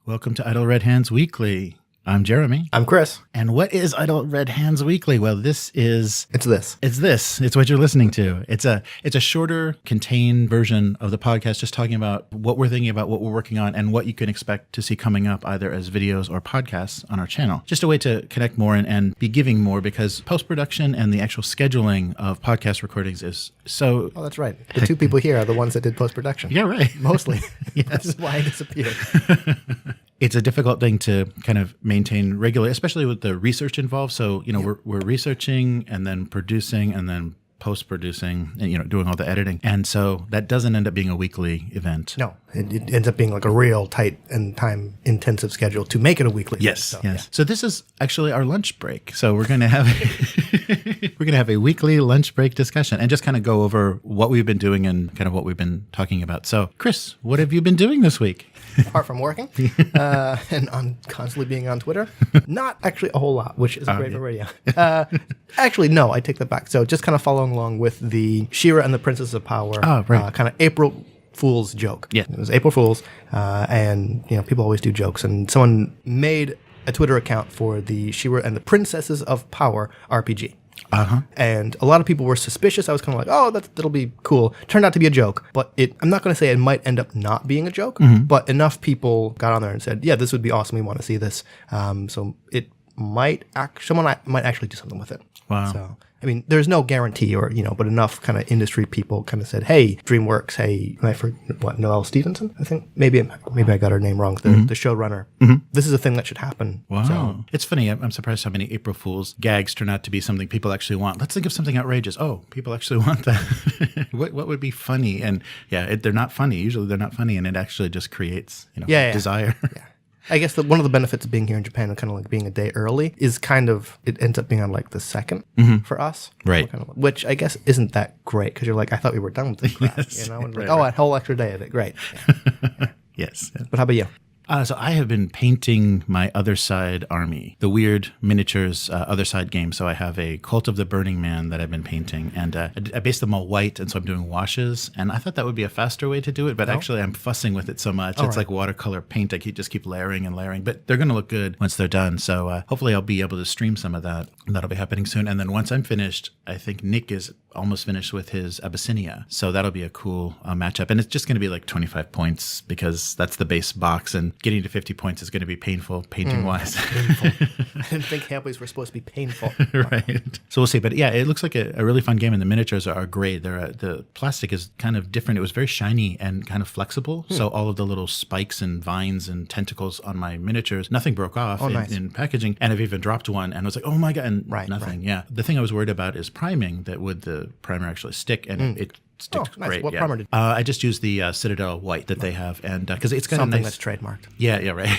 Welcome to Idle Red Hands Weekly. I'm Jeremy. I'm Chris. And what is Idle Red Hands Weekly? Well, It's this. It's what you're listening to. It's a shorter, contained version of the podcast, just talking about what we're thinking about, what we're working on, and what you can expect to see coming up either as videos or podcasts on our channel. Just a way to connect more and be giving more, because post-production and the actual scheduling of podcast recordings is so... Oh, that's right. The two people here are the ones that did post-production. Yeah, right. Mostly. Yes. This is why I disappeared. It's a difficult thing to kind of maintain regularly, especially with the research involved. So, we're researching and then producing and then post-producing and, doing all the editing. And so that doesn't end up being a weekly event. No, it ends up being like a real tight and time-intensive schedule to make it a weekly event. Yes. Yeah. So this is actually our lunch break. So we're going to have a weekly lunch break discussion and just kind of go over what we've been doing and kind of what we've been talking about. So, Chris, what have you been doing this week? Apart from working and on constantly being on Twitter, not actually a whole lot, which is great for radio. Actually, no, I take that back. So just kind of following along with the She-Ra and the Princess of Power kind of April Fool's joke. Yeah. It was April Fool's, and people always do jokes. And someone made a Twitter account for the She-Ra and the Princesses of Power RPG. Uh-huh. And a lot of people were suspicious. I was kind of like, oh, that'll be cool. Turned out to be a joke. But I'm not going to say it might end up not being a joke, but enough people got on there and said, yeah, this would be awesome. We want to see this. So it might someone might actually do something with it. Wow. So, I mean, there's no guarantee but enough kind of industry people kind of said, hey, DreamWorks, hey, Noelle Stevenson, I think? Maybe I got her name wrong, the showrunner. This is a thing that should happen. Wow. So, it's funny. I'm surprised how many April Fool's gags turn out to be something people actually want. Let's think of something outrageous. Oh, people actually want that. What would be funny? And yeah, they're not funny. Usually they're not funny, and it actually just creates desire. Yeah. I guess one of the benefits of being here in Japan and kind of like being a day early is it ends up being on like the second for us. Right. Which I guess isn't that great because you're like, I thought we were done with this crap, And Right, a whole extra day of it. Great. Yeah. Yes. But how about you? So I have been painting my Other Side army, the weird miniatures Other Side game. So I have a Cult of the Burning Man that I've been painting, and I based them all white, and so I'm doing washes. And I thought that would be a faster way to do it, but actually I'm fussing with it so much. It's like watercolor paint. I just keep layering and layering, but they're going to look good once they're done. So hopefully I'll be able to stream some of that. That'll be happening soon. And then once I'm finished, I think Nick is almost finished with his Abyssinia. So that'll be a cool matchup. And it's just going to be like 25 points because that's the base box. And getting to 50 points is going to be painful painting-wise. Painful. I didn't think handplays were supposed to be painful. Right. So we'll see. But yeah, it looks like a really fun game. And the miniatures are great. The plastic is kind of different. It was very shiny and kind of flexible. So all of the little spikes and vines and tentacles on my miniatures, nothing broke off in packaging. And I've even dropped one and I was like, oh my God. And nothing. Right. Yeah. The thing I was worried about is priming, that would the primer actually stick, and it sticks great. What primer did I just used the Citadel white that they have, and because it's got something a nice, that's trademarked. Yeah, right.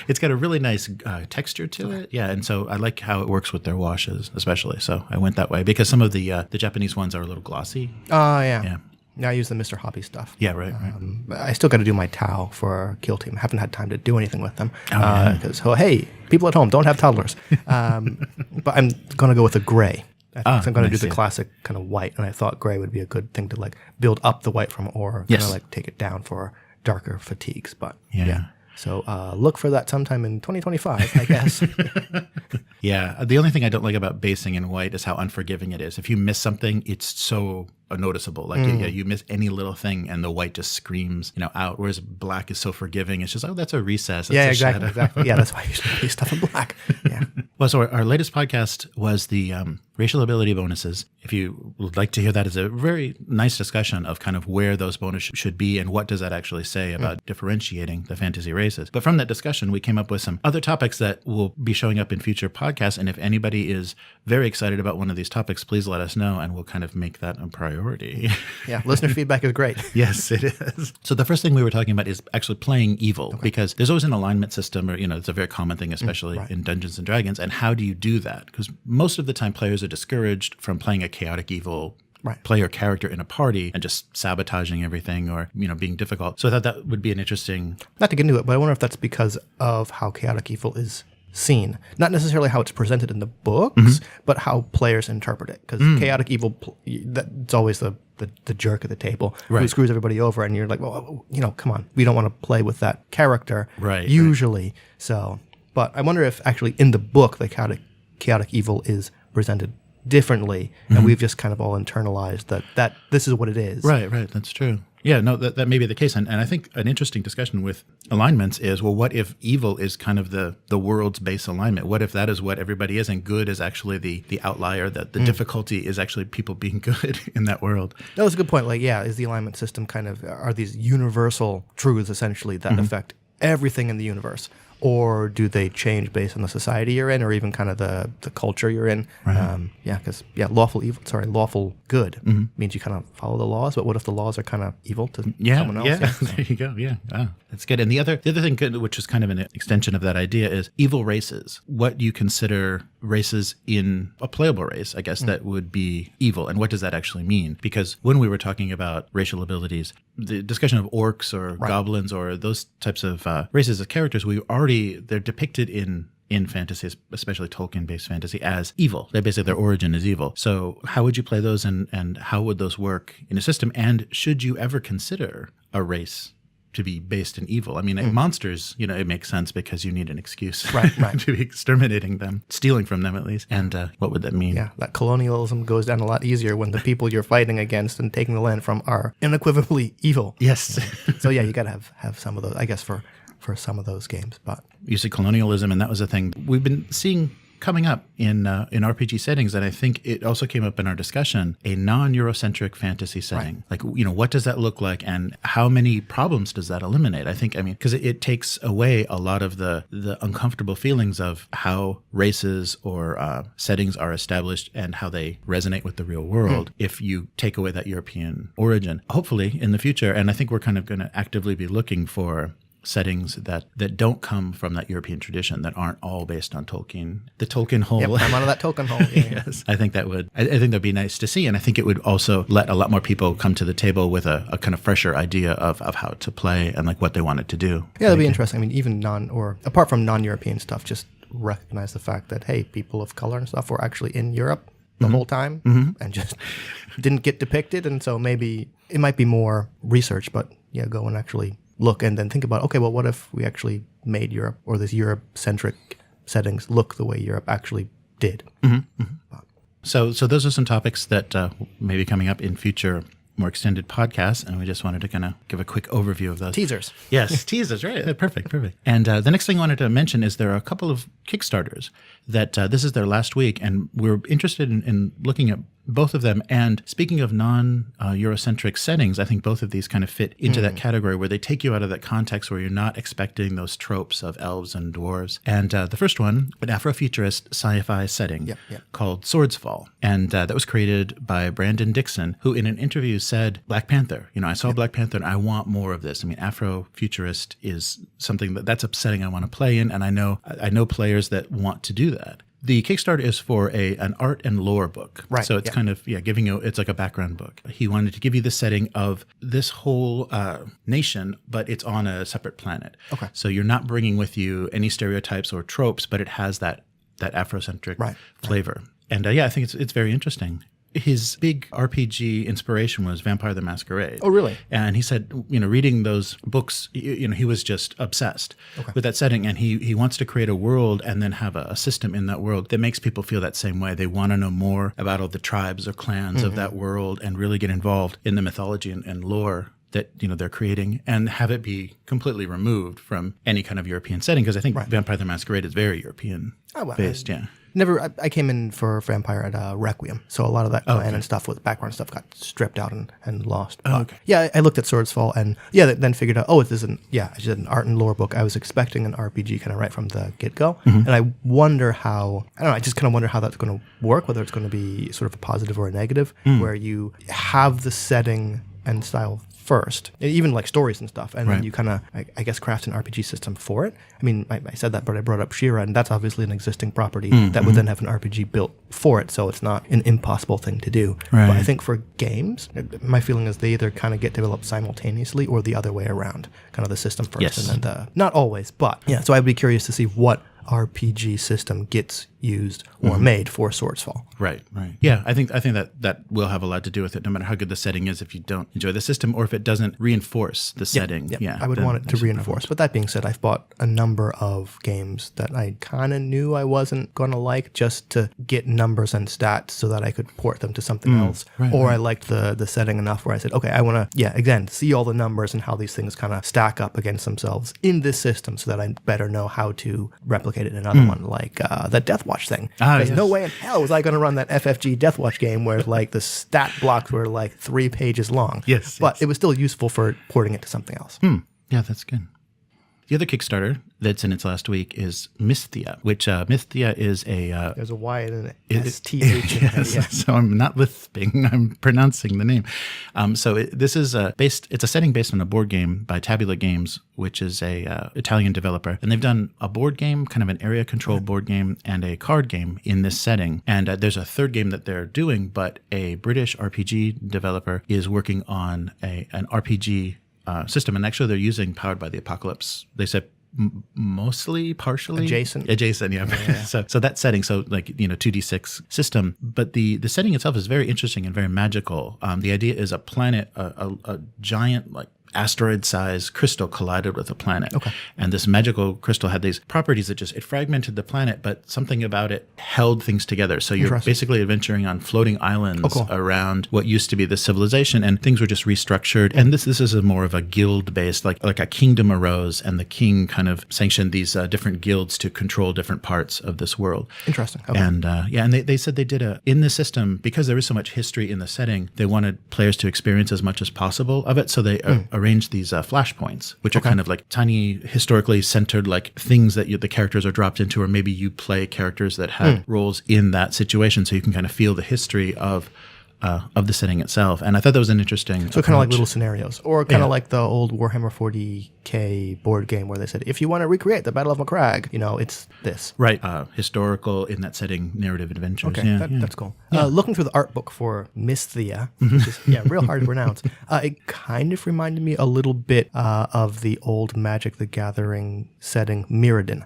It's got a really nice texture to it. Yeah, and so I like how it works with their washes, especially. So I went that way because some of the Japanese ones are a little glossy. Oh, yeah. I use the Mr. Hobby stuff. Yeah, right. I still got to do my Tau for Kill Team. I haven't had time to do anything with them. Because, hey, people at home don't have toddlers. But I'm going to go with a gray. I'm going to do the classic kind of white. And I thought gray would be a good thing to like build up the white from, or kind of like take it down for darker fatigues. But yeah. So look for that sometime in 2025, I guess. Yeah. The only thing I don't like about basing in white is how unforgiving it is. If you miss something, it's so noticeable. Like you miss any little thing and the white just screams, out. Whereas black is so forgiving. It's just, that's a recess. That's exactly. Yeah, that's why I usually do stuff in black. Yeah. Well, so our latest podcast was the racial ability bonuses. If you would like to hear that, is a very nice discussion of kind of where those bonuses should be and what does that actually say about differentiating the fantasy races. But from that discussion, we came up with some other topics that will be showing up in future podcasts. And if anybody is very excited about one of these topics, please let us know and we'll kind of make that a priority. Yeah, listener feedback is great. Yes, it is. So the first thing we were talking about is actually playing evil, because there's always an alignment system, or, it's a very common thing, especially in Dungeons and Dragons. And how do you do that? Because most of the time players are discouraged from playing a chaotic evil player character in a party and just sabotaging everything or, being difficult. So I thought that would be an interesting... Not to get into it, but I wonder if that's because of how chaotic evil is seen. Not necessarily how it's presented in the books, but how players interpret it. Because chaotic evil, that's always the jerk at the table who screws everybody over, and you're like, well, come on, we don't want to play with that character usually. So, but I wonder if actually in the book the chaotic evil is presented differently, and we've just kind of all internalized that this is what it is. Right, that's true. Yeah, no, that may be the case. And I think an interesting discussion with alignments is, well, what if evil is kind of the world's base alignment? What if that is what everybody is, and good is actually the outlier, that the difficulty is actually people being good in that world? That was a good point. Like, is the alignment system are these universal truths essentially that affect everything in the universe? Or do they change based on the society you're in, or even kind of the culture you're in? Because lawful good means you kind of follow the laws. But what if the laws are kind of evil to someone else? Yeah, there you go. Yeah, that's good. And the other thing, which is kind of an extension of that idea, is evil races. What you consider races in a playable race, I guess, that would be evil, and what does that actually mean? Because when we were talking about racial abilities, the discussion of orcs or goblins or those types of races of characters, they're depicted in fantasy, especially Tolkien-based fantasy, as evil. Their origin is evil. So how would you play those, and how would those work in a system? And should you ever consider a race to be based in evil? I mean, monsters, it makes sense because you need an excuse to be exterminating them, stealing from them at least. And what would that mean? Yeah, that colonialism goes down a lot easier when the people you're fighting against and taking the land from are unequivocally evil. Yes. So you got to have some of those, I guess, for some of those games. But you see colonialism, and that was a thing we've been seeing coming up in RPG settings, and I think it also came up in our discussion, a non-Eurocentric fantasy setting. Like, what does that look like, and how many problems does that eliminate? Because it takes away a lot of the uncomfortable feelings of how races or settings are established and how they resonate with the real world if you take away that European origin. Hopefully in the future, and I think we're kind of going to actively be looking for settings that don't come from that European tradition, that aren't all based on Tolkien, the Tolkien hole. Yep, I'm out of that Tolkien hole. Yes, I think that'd be nice to see, and I think it would also let a lot more people come to the table with a kind of fresher idea of how to play and like what they wanted to do. Yeah, that'd be interesting. I mean, even apart from non-European stuff, just recognize the fact that, hey, people of color and stuff were actually in Europe the whole time and just didn't get depicted, and so maybe it might be more research, but go and actually look and then think about, okay, well, what if we actually made Europe, or this Europe-centric settings, look the way Europe actually did? So those are some topics that may be coming up in future more extended podcasts, and we just wanted to kind of give a quick overview of those. Teasers. Yes, teasers, right. Perfect. And the next thing I wanted to mention is there are a couple of Kickstarters that this is their last week, and we're interested in looking at both of them. And speaking of non-Eurocentric settings, I think both of these kind of fit into that category where they take you out of that context where you're not expecting those tropes of elves and dwarves. And the first one, an Afrofuturist sci-fi setting called Swordsfall. And that was created by Brandon Dixon, who in an interview said, Black Panther, I saw Black Panther and I want more of this. I mean, Afrofuturist is something that's a setting I want to play in, and I know players that want to do that. The Kickstarter is for an art and lore book. Right. So it's kind of, giving you, it's like a background book. He wanted to give you the setting of this whole nation, but it's on a separate planet. Okay. So you're not bringing with you any stereotypes or tropes, but it has that Afrocentric flavor. And I think it's very interesting. His big RPG inspiration was Vampire the Masquerade. Oh, really? And he said, reading those books, he was just obsessed with that setting. And he wants to create a world and then have a system in that world that makes people feel that same way. They want to know more about all the tribes or clans of that world and really get involved in the mythology and lore that they're creating, and have it be completely removed from any kind of European setting. Because I think Vampire the Masquerade is very European based. I came in for Vampire at Requiem, so a lot of that clan and stuff with background stuff got stripped out and lost. I looked at Swordsfall and then figured out, I just did an art and lore book. I was expecting an RPG kind of right from the get-go, and I wonder how, I just kind of wonder how that's going to work, whether it's going to be sort of a positive or a negative, where you have the setting and style first, even like stories and stuff, and then you kind of, I guess, craft an RPG system for it. I mean, I said that, but I brought up Shira, and that's obviously an existing property that would then have an RPG built for it, so it's not an impossible thing to do. But I think for games, my feeling is they either kind of get developed simultaneously or the other way around, kind of the system first, and then not always, but so I'd be curious to see what RPG system gets used or made for Swordsfall. Right. Yeah, I think that will have a lot to do with it, no matter how good the setting is, if you don't enjoy the system or if it doesn't reinforce the setting. Yeah, I would want it to reinforce. But that being said, I've bought a number of games that I kind of knew I wasn't going to like just to get numbers and stats so that I could port them to something else. I liked the setting enough where I said, okay, I want to, again, see all the numbers and how these things kind of stack up against themselves in this system so that I better know how to replicate it in another one, like that Deathwatch thing. There's no way in hell was I going to run that FFG Deathwatch game where like the stat blocks were like 3 pages long. But it was still useful for porting it to something else. Yeah, that's good. The other Kickstarter that's in its last week is Mysthea, which Mysthea is a... There's a Y and an S-T-H in it. Yeah. So I'm not lisping, I'm pronouncing the name. This is it's a setting based on a board game by Tabula Games, which is a Italian developer. And they've done a board game, kind of an area control board game, and a card game in this setting. And there's a third game that they're doing, but a British RPG developer is working on an RPG system, and actually they're using Powered by the Apocalypse. They said mostly, partially adjacent. Yeah. So that setting, so like 2d6 system, but the setting itself is very interesting and very magical. The idea is a planet, a giant like asteroid-sized crystal collided with a planet. And this magical crystal had these properties that it fragmented the planet, but something about it held things together. So you're basically adventuring on floating islands around what used to be the civilization, and things were just restructured. And this is more of a guild-based, like a kingdom arose, and the king kind of sanctioned these different guilds to control different parts of this world. Interesting. And and they said they did in the system, because there is so much history in the setting, they wanted players to experience as much as possible of it. So they arrange these flashpoints, which are kind of like tiny, historically centered, like things that the characters are dropped into, or maybe you play characters that had roles in that situation, so you can kind of feel the history of the setting itself. And I thought that was an interesting So kind of like little scenarios, or kind of like the old Warhammer 40K board game where they said, if you want to recreate the Battle of Macragge, it's this. Right. Historical, in that setting, narrative adventures. Okay, that's cool. Looking through the art book for Mysthea, which is real hard to pronounce, it kind of reminded me a little bit of the old Magic the Gathering setting, Mirrodin.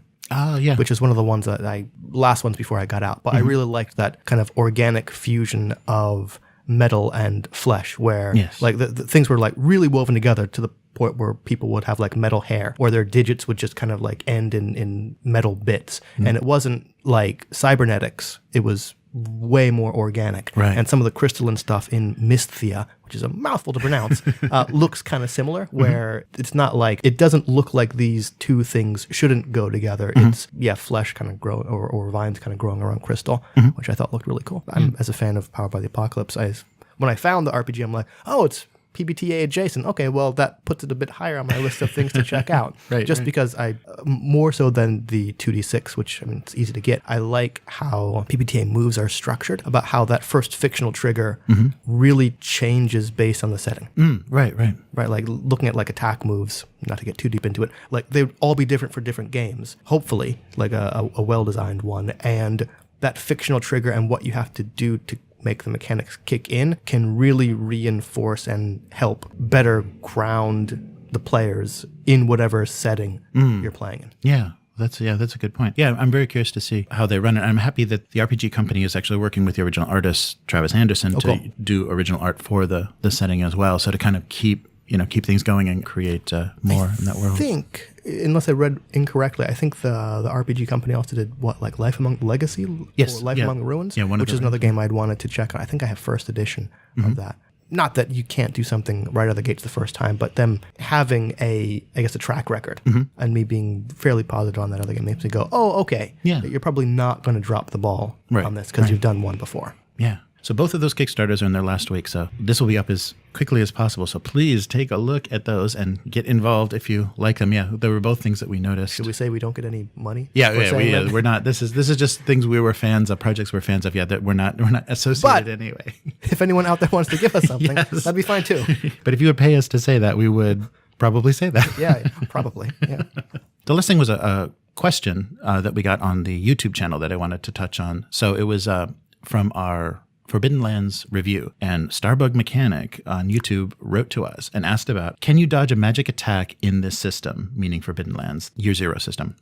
Which is one of the ones that last ones before I got out. But I really liked that kind of organic fusion of metal and flesh, where like the things were like really woven together to the point where people would have like metal hair, or their digits would just kind of like end in metal bits. And it wasn't like cybernetics. It was way more organic. And some of the crystalline stuff in Mysthea, which is a mouthful to pronounce, looks kind of similar, where it's not like, it doesn't look like these two things shouldn't go together. It's, flesh kind of growing, or vines kind of growing around crystal, which I thought looked really cool. I'm, as a fan of Powered by the Apocalypse, when I found the RPG, I'm like, oh, it's PBTA adjacent. Okay, well, that puts it a bit higher on my list of things to check out. Because I, more so than the 2d6, which, I mean, it's easy to get, I like how PBTA moves are structured, about how that first fictional trigger really changes based on the setting. Right. Like looking at like attack moves, not to get too deep into it, like they would all be different for different games, hopefully, like a well-designed one. And that fictional trigger and what you have to do to make the mechanics kick in can really reinforce and help better ground the players in whatever setting you're playing in. That's a good point. I'm very curious to see how they run it. I'm happy that the RPG company is actually working with the original artist, Travis Anderson, to do original art for the setting as well. So to kind of keep things going and create more in that world. I think, unless I read incorrectly, I think the RPG company also did like Life Among Legacy? Yes. Or Life Among the Ruins? Which is another game I'd wanted to check out. I think I have first edition of that. Not that you can't do something right out of the gates the first time, but them having a track record and me being fairly positive on that other game makes me go, oh, okay. You're probably not going to drop the ball on this because you've done one before. So both of those Kickstarters are in their last week, so this will be up as quickly as possible. So please take a look at those and get involved if you like them. There were both things that we noticed. Should we say we don't get any money? We're not. This is just things we were fans of, projects we're fans of. That we're not associated anyway. If anyone out there wants to give us something, that'd be fine too. But if you would pay us to say that, we would probably say that. Probably. The listing was a question that we got on the YouTube channel that I wanted to touch on. So it was from Forbidden Lands review. And Starbug Mechanic on YouTube wrote to us and asked about, can you dodge a magic attack in this system, meaning Forbidden Lands, Year Zero system?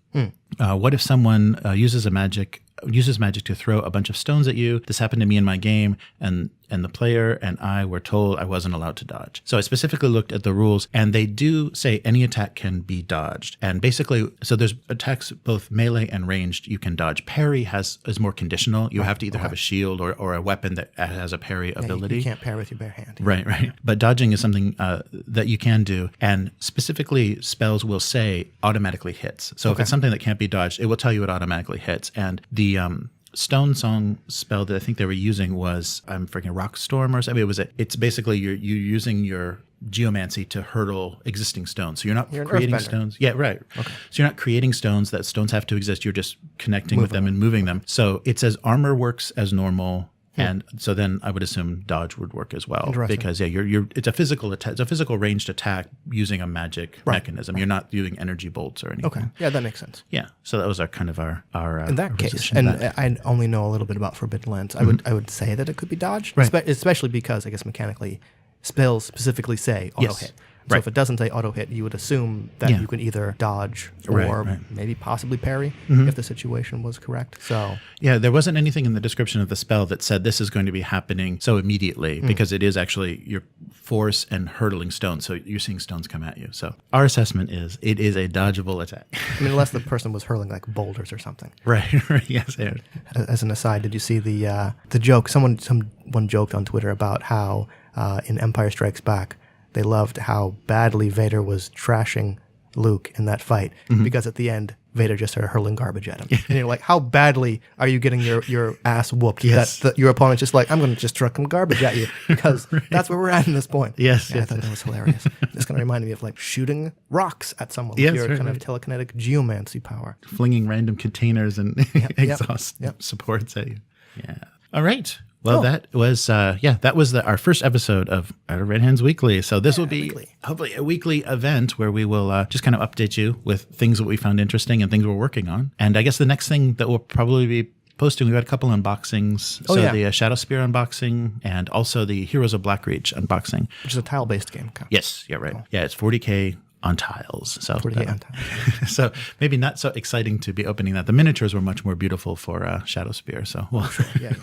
What if someone uses magic to throw a bunch of stones at you? This happened to me in my game, and the player and I were told I wasn't allowed to dodge. So I specifically looked at the rules, and they do say any attack can be dodged. And basically, so there's attacks both melee and ranged you can dodge. Parry is more conditional. You have to either have a shield or a weapon that has a parry ability. You can't parry with your bare hand. Right. But dodging is something that you can do. And specifically, spells will say automatically hits. So if it's something that can't be dodged, it will tell you it automatically hits. And the Stone Song spell that I think they were using was, I'm freaking Rock Storm or something. It's basically you're using your geomancy to hurdle existing stones. So you're not creating stones. Yeah, right. Okay. So you're not creating stones. That stones have to exist. You're just connecting with them and moving them. So it says armor works as normal. And so then I would assume dodge would work as well, because it's a physical attack. It's a physical ranged attack using a magic mechanism. You're not using energy bolts or anything. Okay, yeah, that makes sense. Yeah, so that was our in that case. And I only know a little bit about Forbidden Lands. I would say that it could be dodged, especially because I guess mechanically spells specifically say auto hit. So if it doesn't say auto hit, you would assume that you can either dodge or maybe possibly parry if the situation was correct. So yeah, there wasn't anything in the description of the spell that said this is going to be happening so immediately, because it is actually your force and hurdling stones. So you're seeing stones come at you. So our assessment is it is a dodgeable attack. I mean, unless the person was hurling like boulders or something. Right. Yes. As an aside, did you see the joke? Someone joked on Twitter about how in Empire Strikes Back, they loved how badly Vader was trashing Luke in that fight, because at the end, Vader just started hurling garbage at him. And you're like, how badly are you getting your ass whooped that your opponent's just like, I'm going to just truck some garbage at you, because that's where we're at in this point. I thought that was hilarious. It's going to remind me of like shooting rocks at someone with your kind of telekinetic geomancy power. Flinging random containers and exhaust supports at you. Yeah. All right. Well, that was our first episode of Outer Red Hands Weekly. So this will be hopefully a weekly event where we will just kind of update you with things that we found interesting and things we're working on. And I guess the next thing that we'll probably be posting, we've got a couple unboxings. The Shadow Spear unboxing and also the Heroes of Blackreach unboxing. Which is a tile-based game. Yes, yeah, right. Cool. Yeah, it's 40K on tiles. So 40K on tiles. So maybe not so exciting to be opening that. The miniatures were much more beautiful for Shadow Spear. So we'll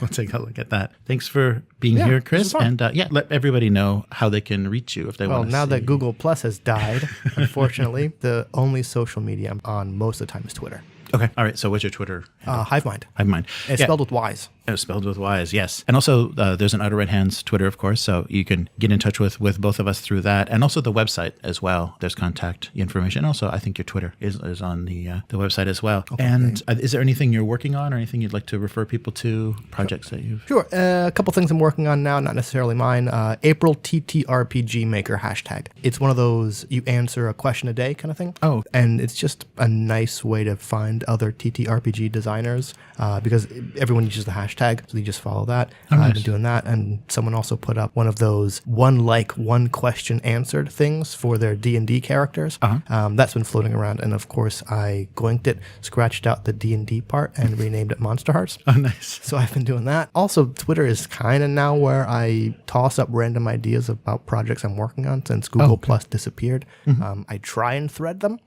take a look at that. Thanks for being here, Chris. And let everybody know how they can reach you if they want to. Well, now that Google Plus has died, unfortunately, the only social media I'm on most of the time is Twitter. Okay. All right. So what's your Twitter? Hivemind. Hivemind. It's spelled with Y's. It's spelled with Y's, yes. And also there's an Outer Red Hands Twitter, of course, so you can get in touch with both of us through that. And also the website as well. There's contact information. Also, I think your Twitter is on the website as well. Okay, and is there anything you're working on or anything you'd like to refer people to, projects that you've... Sure. A couple things I'm working on now, not necessarily mine. April TTRPG Maker hashtag. It's one of those you answer a question a day kind of thing. Oh. And it's just a nice way to find other TTRPG designers because everyone uses the hashtag. So you just follow that. I've been doing that. And someone also put up one of those one question answered things for their D&D characters. That's been floating around. And of course, I goinked it, scratched out the D&D part and renamed it Monster Hearts. Oh, nice. So I've been doing that. Also, Twitter is kind of now where I toss up random ideas about projects I'm working on since Google Plus disappeared. I try and thread them.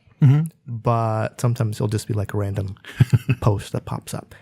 But sometimes it'll just be like a random post that pops up.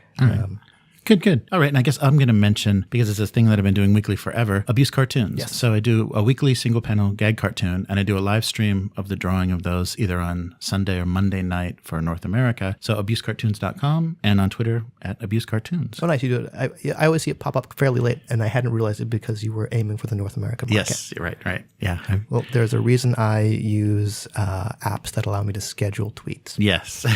Good. All right. And I guess I'm going to mention, because it's a thing that I've been doing weekly forever, Abuse Cartoons. Yes. So I do a weekly single panel gag cartoon, and I do a live stream of the drawing of those either on Sunday or Monday night for North America. So abusecartoons.com and on Twitter at abusecartoons. Oh, nice. You do it. I always see it pop up fairly late, and I hadn't realized it because you were aiming for the North American market. Yes. Right. Yeah. Well, there's a reason I use apps that allow me to schedule tweets. Yes. I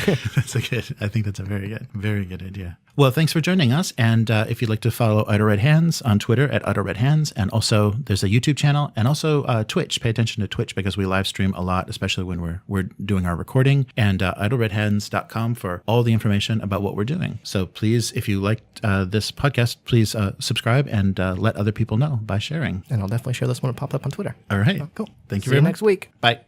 think that's a very good idea. Well, thanks for joining us. And if you'd like to follow Outer Red Hands on Twitter at Outer Red Hands, and also there's a YouTube channel and also Twitch. Pay attention to Twitch because we live stream a lot, especially when we're doing our recording. And outerredhands.com for all the information about what we're doing. So please, if you liked this podcast, please subscribe and let other people know by sharing. And I'll definitely share this when it pops up on Twitter. All right. Cool. Thank you See very you much. next week. Bye.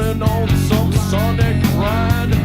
rolling on some Sunday grind.